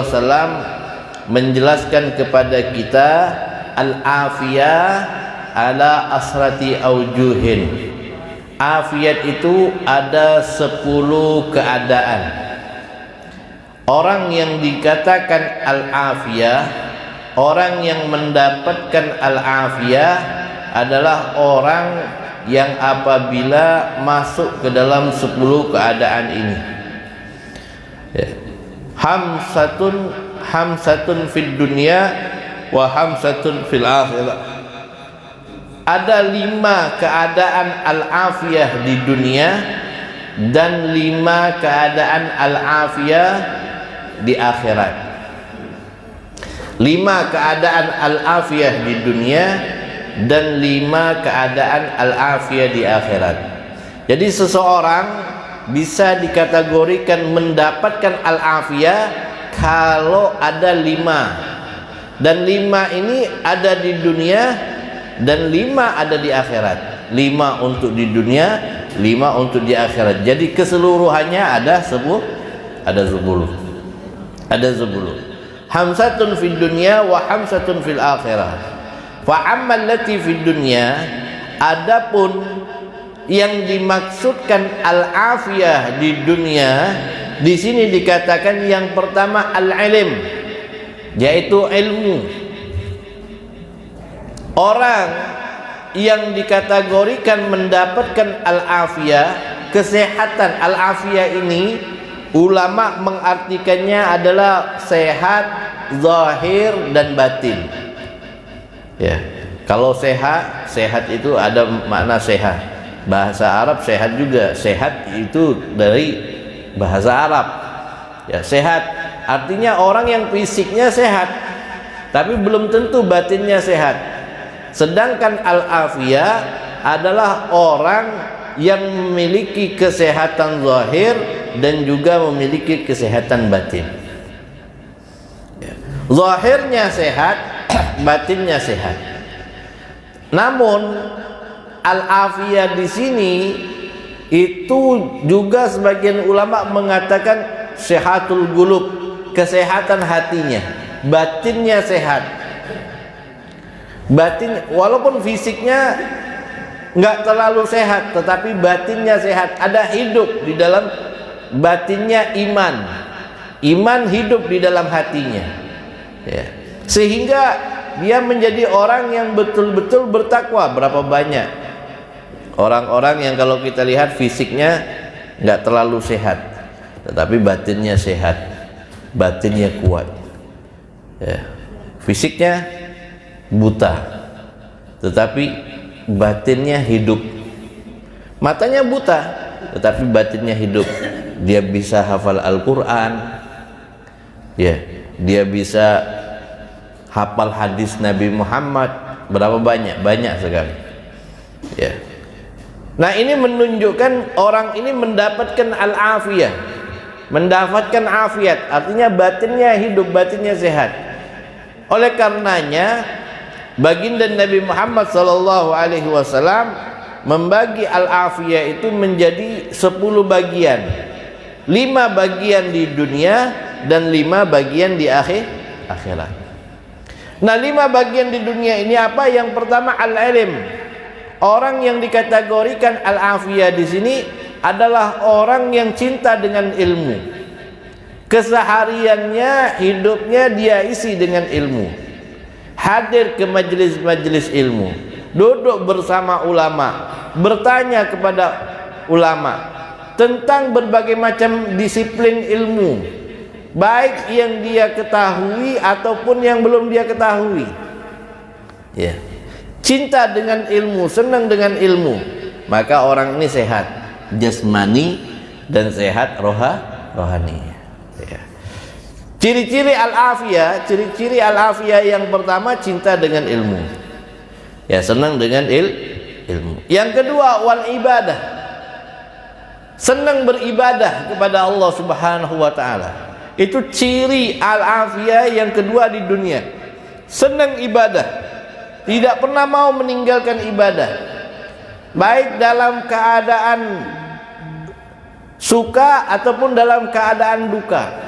wasallam menjelaskan kepada kita al-afiyah ala asrati aujuhin. Afiat itu ada 10 keadaan. Orang yang dikatakan al-afiyah, orang yang mendapatkan al-afiyah adalah orang yang apabila masuk ke dalam 10 keadaan ini. Hamsatun fid dunya wa hamsatun fil akhirah. Ada 5 keadaan al-afiyah di dunia dan 5 keadaan al-afiyah di akhirat. 5 keadaan al-afiyah di dunia dan 5 keadaan al-afiyah di akhirat. Jadi seseorang bisa dikategorikan mendapatkan al-afiyah kalau ada 5, dan 5 ini ada di dunia dan 5 ada di akhirat. 5 untuk di dunia, 5 untuk di akhirat. Jadi keseluruhannya ada 10. Ada 10. Hamsatun fid dunya wa hamsatun fil akhirah. Fa ammal lati fid dunya, adapun yang dimaksudkan al-afiyah di dunia, di sini dikatakan yang pertama al-ilm, yaitu ilmu. Orang yang dikategorikan mendapatkan al-afiyah, kesehatan al-afiyah ini ulama mengartikannya adalah sehat zahir dan batin. Ya, kalau sehat itu ada makna sehat. Bahasa Arab sehat juga. Sehat itu dari bahasa Arab. Ya, sehat artinya orang yang fisiknya sehat, tapi belum tentu batinnya sehat. Sedangkan al-afiyah adalah orang yang memiliki kesehatan zahir dan juga memiliki kesehatan batin. Zahirnya sehat, batinnya sehat. Namun al-afiyah di sini itu juga sebagian ulama mengatakan sehatul qulub, kesehatan hatinya, batinnya sehat. Batin walaupun fisiknya nggak terlalu sehat, tetapi batinnya sehat, ada hidup di dalam batinnya, iman hidup di dalam hatinya, ya. Sehingga dia menjadi orang yang betul-betul bertakwa. Berapa banyak orang-orang yang kalau kita lihat fisiknya nggak terlalu sehat, tetapi batinnya sehat, batinnya kuat, ya. Fisiknya buta, tetapi batinnya hidup. Matanya buta, tetapi batinnya hidup. Dia bisa hafal Al-Quran, ya, dia bisa hafal hadis Nabi Muhammad. Berapa banyak? Banyak sekali, ya. Nah, ini menunjukkan orang ini mendapatkan al-afiyah, mendapatkan afiat, artinya batinnya hidup, batinnya sehat. Oleh karenanya baginda Nabi Muhammad SAW membagi al-afiyah itu menjadi 10 bagian. 5 bagian di dunia dan 5 bagian di akhirat. Nah, 5 bagian di dunia ini apa? Yang pertama al-ilm. Orang yang dikategorikan al-afiyah di sini adalah orang yang cinta dengan ilmu. Kesehariannya, hidupnya dia isi dengan ilmu. Hadir ke majelis-majelis ilmu, duduk bersama ulama, bertanya kepada ulama tentang berbagai macam disiplin ilmu, baik yang dia ketahui ataupun yang belum dia ketahui, ya. Cinta dengan ilmu, senang dengan ilmu, maka orang ini sehat jasmani dan sehat rohani, ya. Ciri-ciri al-afiyah yang pertama cinta dengan ilmu, ya, senang dengan ilmu. Yang kedua wal ibadah, senang beribadah kepada Allah Subhanahu wa taala. Itu ciri al-afiyah yang kedua di dunia. Senang ibadah, tidak pernah mau meninggalkan ibadah, baik dalam keadaan suka ataupun dalam keadaan duka.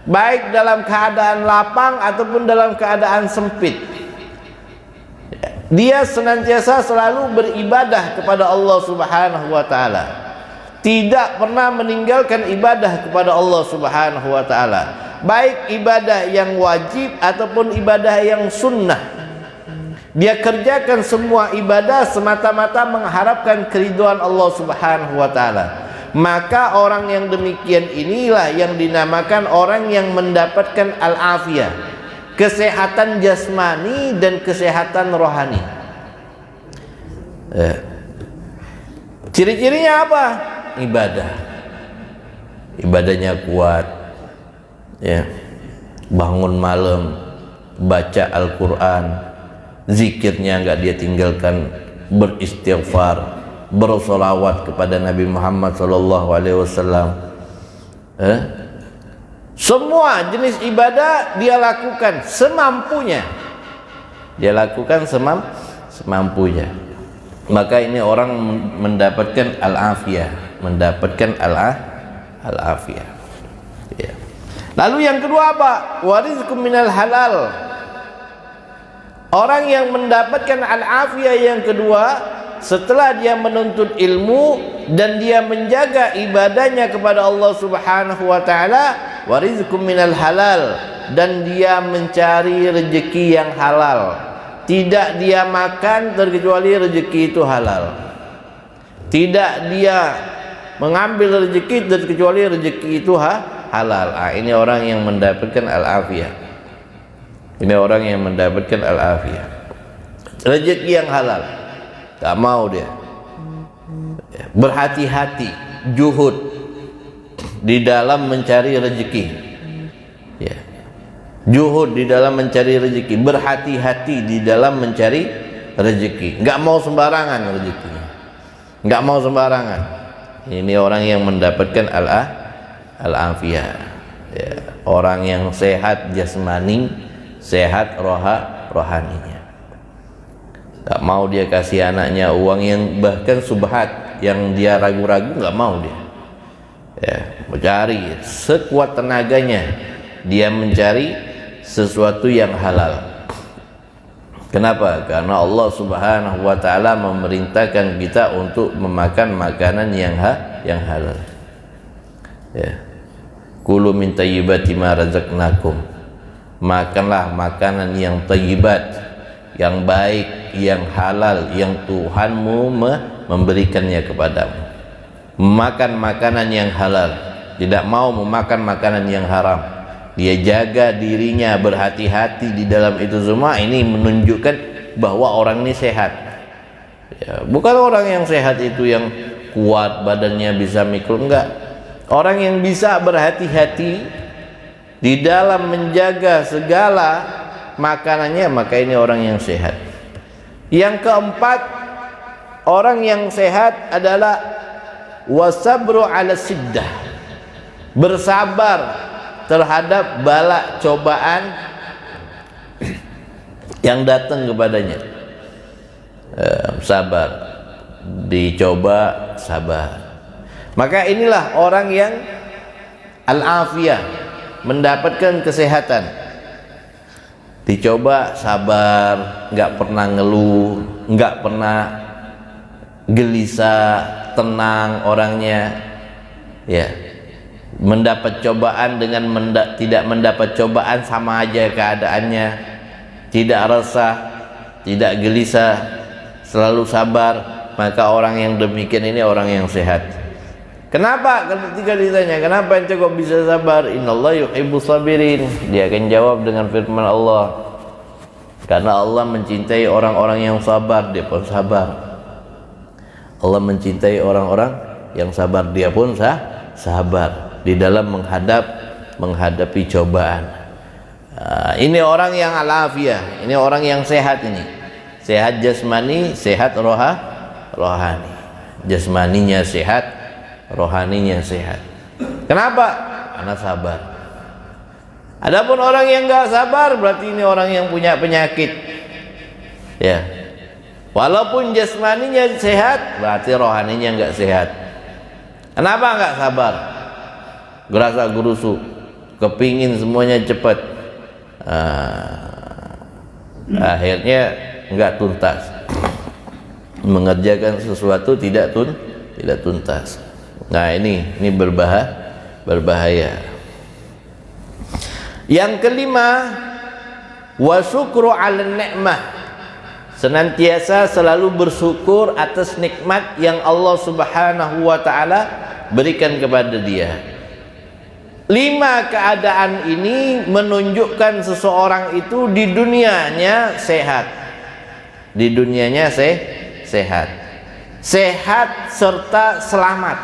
baik dalam keadaan lapang ataupun dalam keadaan sempit. Dia senantiasa selalu beribadah kepada Allah Subhanahu wa taala. Tidak pernah meninggalkan ibadah kepada Allah Subhanahu wa taala. Baik ibadah yang wajib ataupun ibadah yang sunnah. Dia kerjakan semua ibadah semata-mata mengharapkan keridhaan Allah Subhanahu wa taala. Maka orang yang demikian inilah yang dinamakan orang yang mendapatkan al-afiyah, kesehatan jasmani dan kesehatan rohani. Ciri-cirinya apa? Ibadah. Ibadahnya kuat, ya. Bangun malam baca Al-Quran, zikirnya enggak dia tinggalkan, beristighfar, bersolawat kepada Nabi Muhammad SAW. Semua jenis ibadah dia lakukan semampunya. Dia lakukan semampunya. Maka ini orang mendapatkan al-afiyah, mendapatkan al-afiyah. Ya. Lalu yang kedua apa? Warizqum minal halal. Orang yang mendapatkan al-afiyah yang kedua, setelah dia menuntut ilmu dan dia menjaga ibadahnya kepada Allah Subhanahu wa taala, warizqum minal halal, dan dia mencari rezeki yang halal. Tidak dia makan terkecuali rezeki itu halal. Tidak dia mengambil rezeki terkecuali rezeki itu halal. Ini orang yang mendapatkan al-afiyah. Ini orang yang mendapatkan al-afiyah. Rezeki yang halal. Tak mau dia. Berhati-hati, juhud di dalam mencari rezeki. Ya. Juhud di dalam mencari rezeki, berhati-hati di dalam mencari rezeki. Enggak mau sembarangan rezekinya. Enggak mau sembarangan. Ini orang yang mendapatkan al-afiyah. Ya. Orang yang sehat jasmani, sehat rohaninya. Gak mau dia kasih anaknya uang yang bahkan subhat, yang dia ragu-ragu, gak mau dia. Ya, mencari sekuat tenaganya, dia mencari sesuatu yang halal. Kenapa? Karena Allah Subhanahu wa taala memerintahkan kita untuk memakan makanan yang halal. Ya. Kulu min thayyibati ma razaqnakum. Makanlah makanan yang thayyibat, yang baik, yang halal, yang Tuhanmu memberikannya kepadamu. Makan makanan yang halal, tidak mau memakan makanan yang haram. Dia jaga dirinya, berhati-hati di dalam itu semua. Ini menunjukkan bahwa orang ini sehat. Ya, bukan orang yang sehat itu yang kuat badannya bisa mikul, enggak. Orang yang bisa berhati-hati di dalam menjaga segala makanannya, maka ini orang yang sehat. Yang keempat, orang yang sehat adalah wasabru ala siddah, bersabar terhadap bala cobaan yang datang kepadanya. Sabar, dicoba sabar. Maka inilah orang yang al-afiyah, mendapatkan kesehatan. Dicoba sabar, nggak pernah ngeluh, nggak pernah gelisah, tenang orangnya. Ya, mendapat cobaan dengan tidak mendapat cobaan sama aja keadaannya. Tidak resah, tidak gelisah, selalu sabar. Maka orang yang demikian ini orang yang sehat. Kenapa? Ketika ditanya, kenapa ente kok bisa sabar? Innallaha yuhibbus sabirin. Dia akan jawab dengan firman Allah. Karena Allah mencintai orang-orang yang sabar, dia pun sabar. Allah mencintai orang-orang yang sabar, dia pun sabar di dalam menghadapi cobaan. Ini orang yang al-afiyah, ini orang yang sehat ini. Sehat jasmani, sehat rohani. Jasmaninya sehat, rohaninya sehat. Kenapa? Karena sabar. Adapun orang yang enggak sabar berarti ini orang yang punya penyakit. Ya. Walaupun jasmaninya sehat, berarti rohaninya enggak sehat. Kenapa enggak sabar? Gerasa gerusu, kepingin semuanya cepat, akhirnya nggak tuntas, mengerjakan sesuatu tidak tuntas. Nah ini berbahaya. Yang kelima, wa syukru 'ala ni'mah, senantiasa selalu bersyukur atas nikmat yang Allah Subhanahu wa taala berikan kepada dia. 5 keadaan ini menunjukkan seseorang itu di dunianya sehat. Di dunianya sehat serta selamat.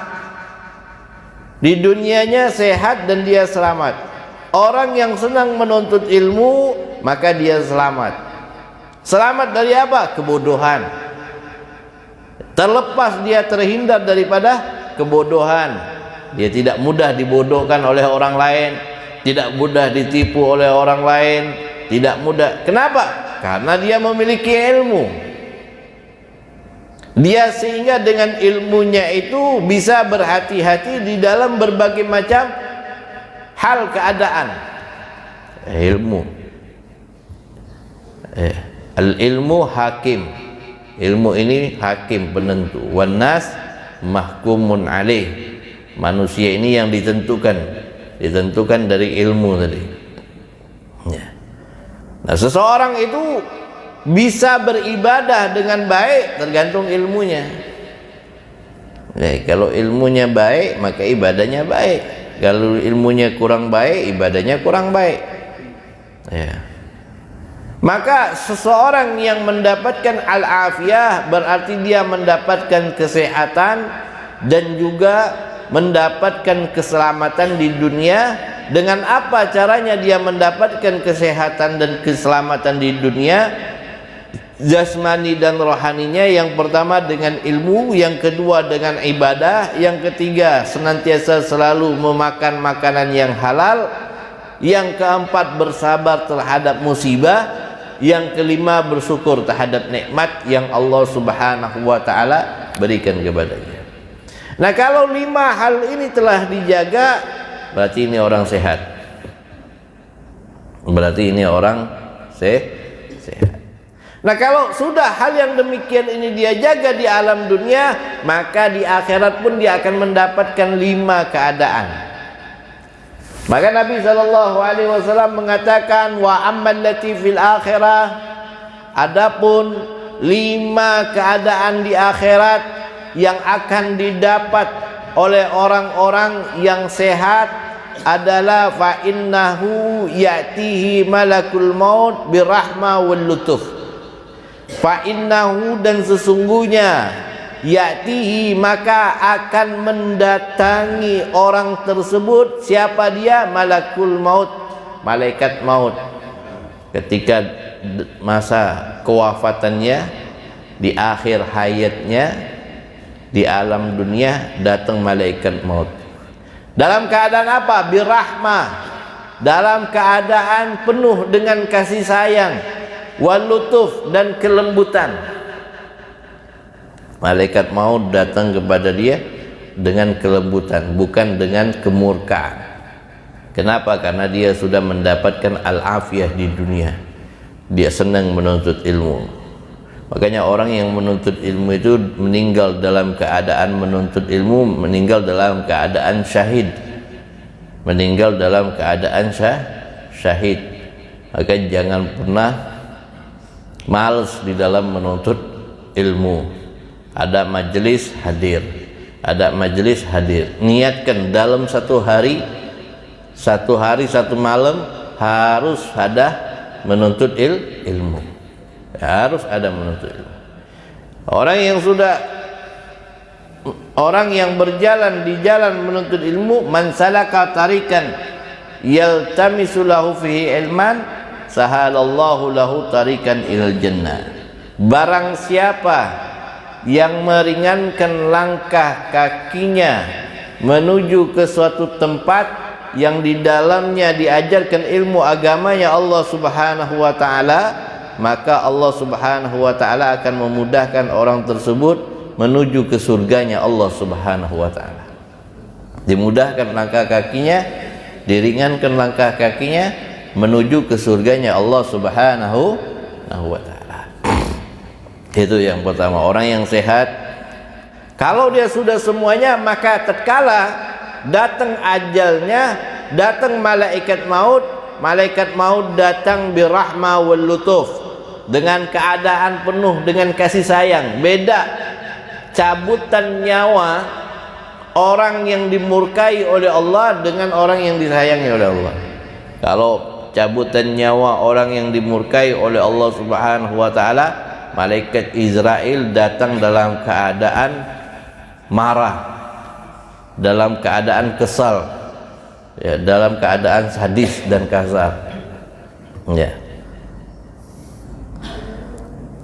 Di dunianya sehat dan dia selamat. Orang yang senang menuntut ilmu maka dia selamat. Selamat dari apa? Kebodohan. Terlepas dia terhindar daripada kebodohan. Dia tidak mudah dibodohkan oleh orang lain, tidak mudah ditipu oleh orang lain, tidak mudah. Kenapa? Karena dia memiliki ilmu. Dia sehingga dengan ilmunya itu bisa berhati-hati di dalam berbagai macam hal keadaan. Ilmu. Al-ilmu hakim. Ilmu ini hakim penentu. Wan nas mahkumun alaih. Manusia ini yang ditentukan dari ilmu tadi. Ya. Nah, seseorang itu bisa beribadah dengan baik tergantung ilmunya. Ya, kalau ilmunya baik maka ibadahnya baik. Kalau ilmunya kurang baik, ibadahnya kurang baik. Ya. Maka seseorang yang mendapatkan al-afiyah berarti dia mendapatkan kesehatan dan juga mendapatkan keselamatan di dunia. Dengan apa caranya dia mendapatkan kesehatan dan keselamatan di dunia? Jasmani dan rohaninya. Yang pertama dengan ilmu, yang kedua dengan ibadah, yang ketiga senantiasa selalu memakan makanan yang halal, yang keempat bersabar terhadap musibah, yang kelima bersyukur terhadap nikmat yang Allah Subhanahu wa taala berikan kepadanya. Nah, kalau 5 hal ini telah dijaga, berarti ini orang sehat. Berarti ini orang sehat. Nah, kalau sudah hal yang demikian ini dia jaga di alam dunia, maka di akhirat pun dia akan mendapatkan 5 keadaan. Maka Nabi SAW mengatakan, wa ammal lati fil akhirah, adapun 5 keadaan di akhirat yang akan didapat oleh orang-orang yang sehat adalah fa innahu ya'tihi malakul maut birahma wal lutuf. Fa innahu, dan sesungguhnya, ya'tihi, maka akan mendatangi orang tersebut. Siapa dia? Malakul maut, malaikat maut. Ketika masa kewafatannya, di akhir hayatnya di alam dunia, datang malaikat maut. Dalam keadaan apa? Birahmah, dalam keadaan penuh dengan kasih sayang, walutuf, dan kelembutan. Malaikat maut datang kepada dia dengan kelembutan, bukan dengan kemurkaan. Kenapa? Karena dia sudah mendapatkan al-afiyah di dunia. Dia senang menuntut ilmu. Makanya orang yang menuntut ilmu itu meninggal dalam keadaan menuntut ilmu, meninggal dalam keadaan syahid. Meninggal dalam keadaan syahid. Maka jangan pernah malas di dalam menuntut ilmu. Ada majelis hadir. Ada majelis hadir. Niatkan dalam satu hari satu malam harus ada menuntut ilmu. Harus ada menuntut ilmu. Orang yang berjalan di jalan menuntut ilmu, man salaka tarikan yaltamisu lahu fihi ilman sahalallahu lahu tarikan ilal jannah. Barang siapa yang meringankan langkah kakinya menuju ke suatu tempat yang di dalamnya diajarkan ilmu agamanya Allah Subhanahu wa taala, maka Allah Subhanahu wa taala akan memudahkan orang tersebut menuju ke surganya Allah Subhanahu wa taala. Dimudahkan langkah kakinya diringankan langkah kakinya menuju ke surganya Allah Subhanahu wa ta'ala. Itu yang pertama, orang yang sehat. Kalau dia sudah semuanya, maka tatkala datang ajalnya, datang malaikat maut datang birahmah wal lutuf, dengan keadaan penuh dengan kasih sayang. Beda cabutan nyawa orang yang dimurkai oleh Allah dengan orang yang disayangi oleh Allah. Kalau cabutan nyawa orang yang dimurkai oleh Allah Subhanahu wa ta'ala, malaikat Israel datang dalam keadaan marah, dalam keadaan kesal, ya, dalam keadaan sadis dan kasar, ya.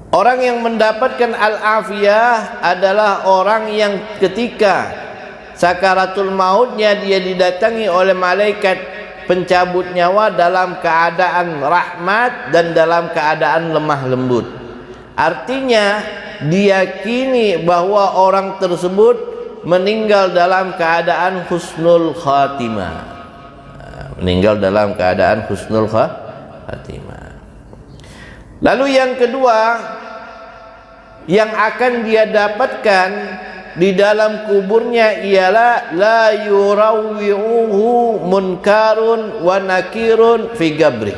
Orang yang mendapatkan al-afiyah adalah orang yang ketika sakaratul mautnya dia didatangi oleh malaikat pencabut nyawa dalam keadaan rahmat dan dalam keadaan lemah lembut. Artinya diyakini bahwa orang tersebut meninggal dalam keadaan husnul khatimah, meninggal dalam keadaan husnul khatimah. Lalu yang kedua yang akan dia dapatkan di dalam kuburnya ialah la yurawwi'uhu munkarun wa nakirun fi gabri,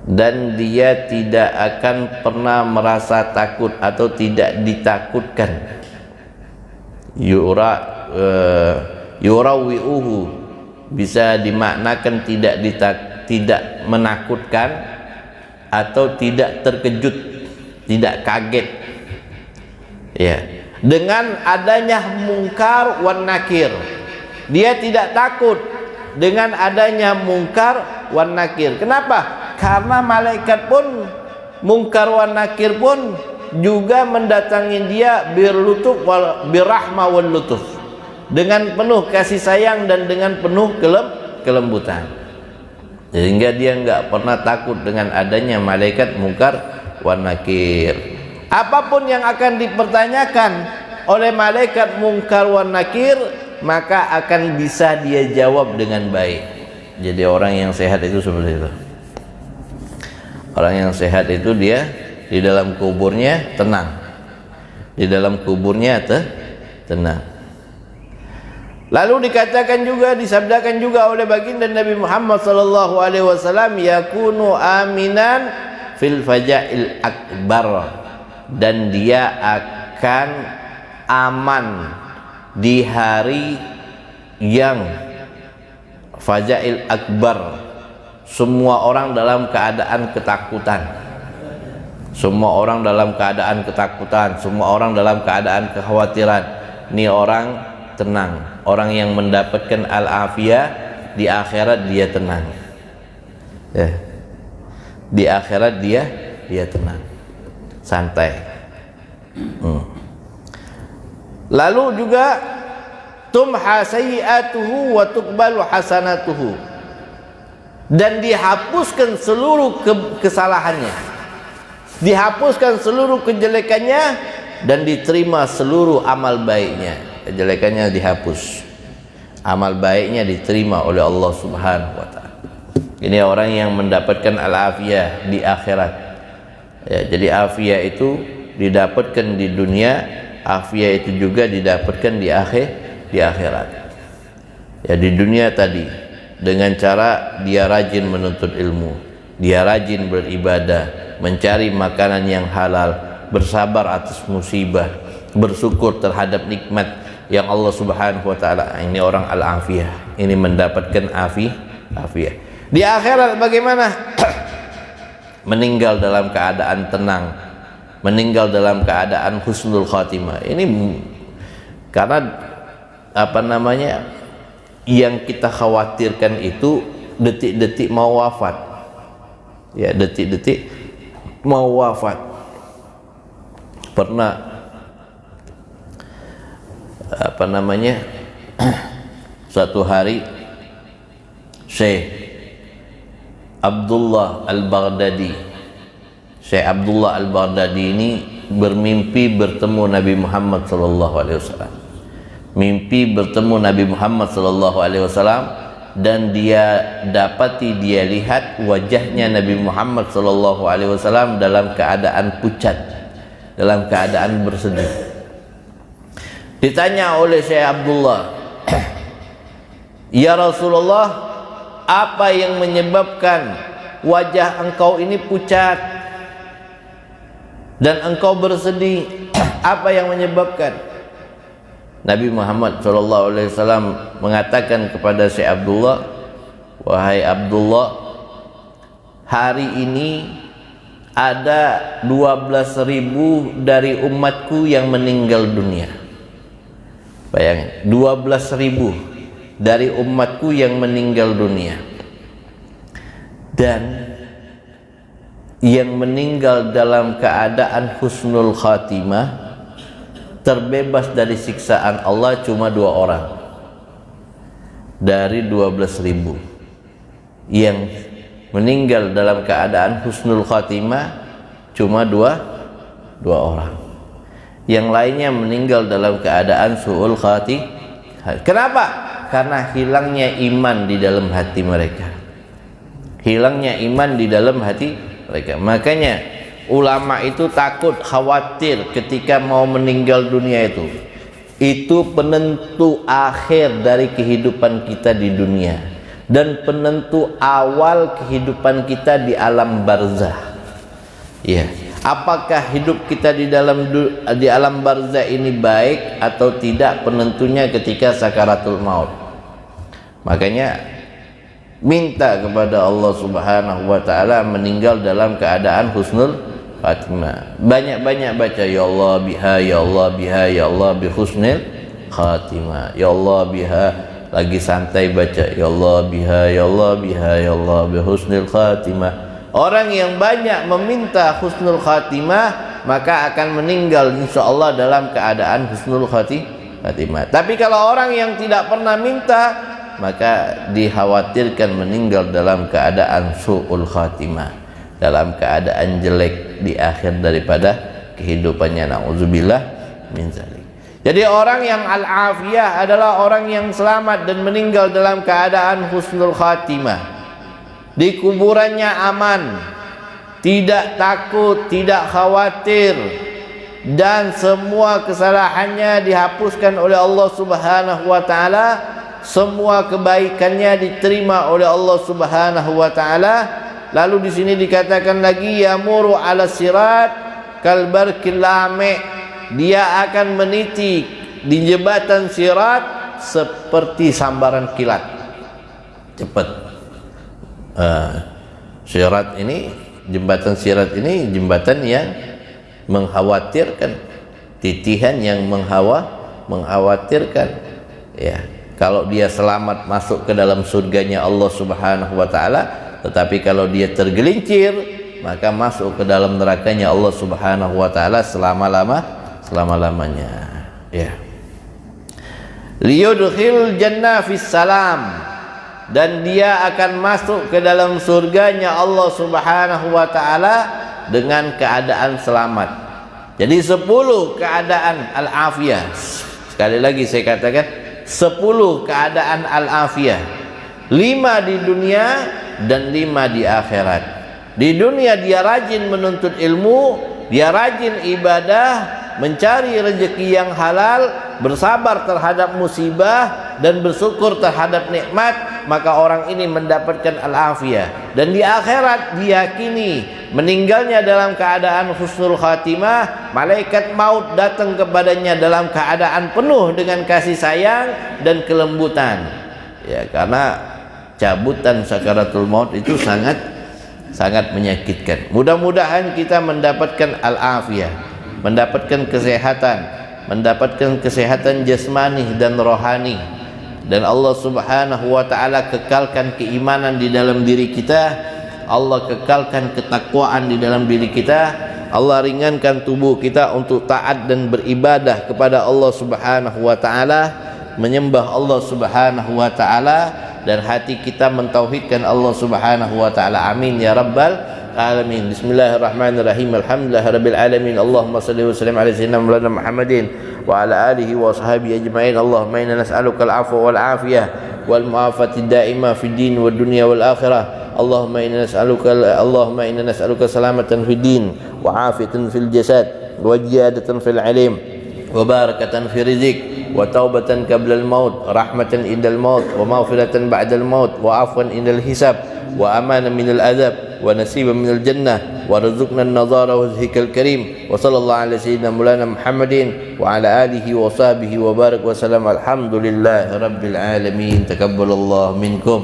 dan dia tidak akan pernah merasa takut atau tidak ditakutkan. Yurawwi'uhu bisa dimaknakan tidak menakutkan atau tidak terkejut, tidak kaget, ya, dengan adanya mungkar wan nakir. Dia tidak takut dengan adanya mungkar wan nakir. Kenapa? Karena malaikat pun, mungkar wan nakir pun juga mendatangi dia birlutuf wal birahmah wal lutuf, dengan penuh kasih sayang dan dengan penuh kelembutan. Sehingga dia enggak pernah takut dengan adanya malaikat mungkar wan nakir. Apapun yang akan dipertanyakan oleh malaikat mungkar wan nakir, maka akan bisa dia jawab dengan baik. Jadi orang yang sehat itu seperti itu. Orang yang sehat itu dia di dalam kuburnya tenang. Di dalam kuburnya tenang. Lalu dikatakan juga, disabdakan juga oleh baginda Nabi Muhammad sallallahu alaihi wasallam, yakunu aminan fil faja'il akbar, dan dia akan aman di hari yang faja'il akbar. Semua orang dalam keadaan ketakutan. Semua orang dalam keadaan ketakutan, semua orang dalam keadaan kekhawatiran. Ini orang tenang. Orang yang mendapatkan al-afiyah di akhirat dia tenang, ya. Di akhirat dia tenang, santai. Lalu juga tumha sayyi'atuhu wa tuqbalu hasanatuhu, dan dihapuskan seluruh kesalahannya, dihapuskan seluruh kejelekannya, dan diterima seluruh amal baiknya. Kejelekannya dihapus, amal baiknya diterima oleh Allah Subhanahu wa ta'ala. Ini orang yang mendapatkan al-afiyah di akhirat, ya. Jadi afiyah itu didapatkan di dunia, afiyah itu juga didapatkan di akhirat. Ya, di dunia tadi dengan cara dia rajin menuntut ilmu, dia rajin beribadah, mencari makanan yang halal, bersabar atas musibah, bersyukur terhadap nikmat yang Allah Subhanahu wa ta'ala. Ini orang al-afiyah, ini mendapatkan afiyah. Di akhirat bagaimana? Meninggal dalam keadaan tenang, meninggal dalam keadaan husnul khatimah. Ini karena apa namanya, yang kita khawatirkan itu detik-detik mau wafat, ya, detik-detik mau wafat. Pernah apa namanya, suatu hari Syekh Abdullah Al-Baghdadi, Syekh Abdullah Al-Baghdadi ini bermimpi bertemu Nabi Muhammad SAW. mimpi bertemu Nabi Muhammad SAW, dan dia lihat wajahnya Nabi Muhammad SAW dalam keadaan pucat, dalam keadaan bersedih. Ditanya oleh Syekh Abdullah, ya Rasulullah, apa yang menyebabkan wajah engkau ini pucat dan engkau bersedih? Apa yang menyebabkan? Nabi Muhammad SAW mengatakan kepada Syekh Abdullah, wahai Abdullah, hari ini ada 12.000 dari umatku yang meninggal dunia. Bayangin, 12.000 dari umatku yang meninggal dunia, dan yang meninggal dalam keadaan husnul khatimah, terbebas dari siksaan Allah, cuma 2 orang dari 12.000. Yang meninggal dalam keadaan husnul khatimah cuma dua orang. Yang lainnya meninggal dalam keadaan su'ul khatimah. Kenapa? Karena hilangnya iman di dalam hati mereka. Hilangnya iman di dalam hati mereka. Makanya ulama itu takut, khawatir ketika mau meninggal dunia itu. Itu penentu akhir dari kehidupan kita di dunia, dan penentu awal kehidupan kita di alam barzah. Ya, apakah hidup kita di alam barzah ini baik atau tidak, penentunya ketika sakaratul maut. Makanya minta kepada Allah Subhanahu wa taala meninggal dalam keadaan husnul khatimah. Banyak-banyak baca ya Allah biha, ya Allah biha, ya Allah bi husnil khatimah, ya Allah biha. Lagi santai baca ya Allah biha, ya Allah biha, ya Allah bi husnil khatimah. Orang yang banyak meminta husnul khatimah maka akan meninggal insyaallah dalam keadaan husnul khatimah. Tapi kalau orang yang tidak pernah minta, maka dikhawatirkan meninggal dalam keadaan su'ul khatimah, dalam keadaan jelek di akhir daripada kehidupannya. Na'udzubillah min zalik. Jadi orang yang al-afiyah adalah orang yang selamat dan meninggal dalam keadaan husnul khatimah. Di kuburannya aman, tidak takut, tidak khawatir, dan semua kesalahannya dihapuskan oleh Allah Subhanahu wa taala. Semua kebaikannya diterima oleh Allah Subhanahu wa taala. Lalu di sini dikatakan lagi yamuru ala sirat kalbarkil lame, dia akan meniti di jembatan sirat seperti sambaran kilat, cepat. Sirat ini, jembatan sirat ini jembatan yang mengkhawatirkan, titihan yang mengkhawatirkan. Ya, kalau dia selamat masuk ke dalam surganya Allah Subhanahu wa taala, tetapi kalau dia tergelincir maka masuk ke dalam nerakanya Allah Subhanahu wa taala selama-lamanya. Ya. Liyudkhil jannah fis salam, dan dia akan masuk ke dalam surganya Allah Subhanahu wa taala dengan keadaan selamat. Jadi 10 keadaan al-afiyah. Sekali lagi saya katakan 10 keadaan al-afiyah. 5 di dunia dan 5 di akhirat. Di dunia dia rajin menuntut ilmu, dia rajin ibadah, mencari rezeki yang halal, bersabar terhadap musibah dan bersyukur terhadap nikmat, maka orang ini mendapatkan al-afiyah. Dan di akhirat diyakini meninggalnya dalam keadaan husnul khatimah, malaikat maut datang kepadanya dalam keadaan penuh dengan kasih sayang dan kelembutan. Ya, karena cabutan sakaratul maut itu sangat menyakitkan. Mudah-mudahan kita mendapatkan al-afiyah, mendapatkan kesehatan jasmani dan rohani, dan Allah Subhanahu wa taala kekalkan keimanan di dalam diri kita, Allah kekalkan ketakwaan di dalam diri kita, Allah ringankan tubuh kita untuk taat dan beribadah kepada Allah Subhanahu wa taala, menyembah Allah Subhanahu wa taala, dan hati kita mentauhidkan Allah Subhanahu wa taala. Amin ya rabbal alamin. Bismillahirrahmanirrahim. Alhamdulillahirabbil alamin. Allahumma shalli wa sallim ala sayyidina Maulana Muhammadin wa ala alihi wa ashabihi ajma'in. Allahumma inna nas'aluka al-'afwa wal 'afiyah wal mu'afati da'imah fid din wad dunya wal akhirah. Allahumma inna nas'aluka salamatan fid din wa 'afiyatan fil jasad wa ziyadatan fil 'ilm wa barakatan fi rizq wa taubatan qabla al-maut, rahmatan indal maut, wa maghfiratan ba'dal maut, wa afwan indal hisab, wa amanan minal adab, wa nasiban minal jannah, wa rizqna an-nadhara wa wajhikal karim. Wa sallallahu ala sayyidina Maulana Muhammadin wa ala alihi wa sahbihi wa barak wa salam. Alhamdulillahi rabbil alamin. Takabbalallahu minkum.